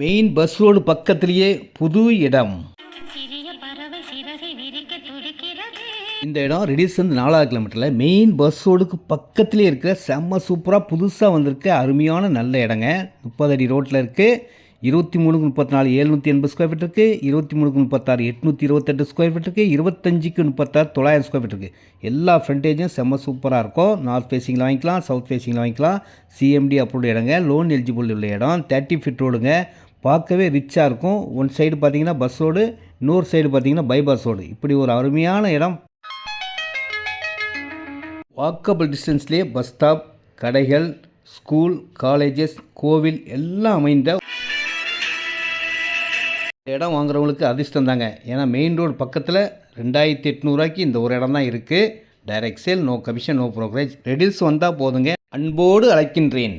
Main bus road பக்கத்திலேயே புது இடம். இந்த இடம் ரெடிசன் 4 கிலோமீட்டரில் மெயின் பஸ் ரோடுக்கு பக்கத்திலே இருக்கிற செம்ம சூப்பராக புதுசாக வந்திருக்க அருமையான நல்ல இடங்க. 30 அடி ரோட்டில் இருக்குது. 23-34 780 ஸ்கொயர் ஃபீட் இருக்குது. 23-36 828 ஸ்கொயர் ஃபீட் இருக்குது. 25-36 900 ஸ்கொயர் ஃபீட் இருக்குது. எல்லா ஃப்ரண்டேஜும் செம்ம சூப்பராக இருக்கும். நார்த் ஃபேஸிங்கில் வாங்கிக்கலாம், சவுத் ஃபேஸிங்கில் வாங்கிக்கலாம். சிஎம்டி அப்ரூவ்டு இடங்க. லோன் எலிஜிபிள் உள்ள இடம். 30 ஃபீட் ரோடுங்க. பார்க்கவே ரிச்சாக இருக்கும். ஒன் சைடு பார்த்தீங்கன்னா பஸ் ரோடு, இன்னொரு சைடு பார்த்தீங்கன்னா பைபாஸ் ரோடு. இப்படி ஒரு அருமையான இடம். வாக்கபிள் டிஸ்டன்ஸ்லேயே பஸ் ஸ்டாப், கடைகள், ஸ்கூல், காலேஜஸ், கோவில் எல்லாம் அமைந்த இடம். வாங்குறவங்களுக்கு அதிர்ஷ்டம் தாங்க. ஏன்னா மெயின் ரோடு பக்கத்தில் 2800 ரூபாய்க்கு இந்த ஒரு இடம் தான் இருக்குது. Direct sale, no commission, no brokerage. ரெடில்ஸ் வந்தால் போதுங்க. அன்போடு அழைக்கின்றேன்.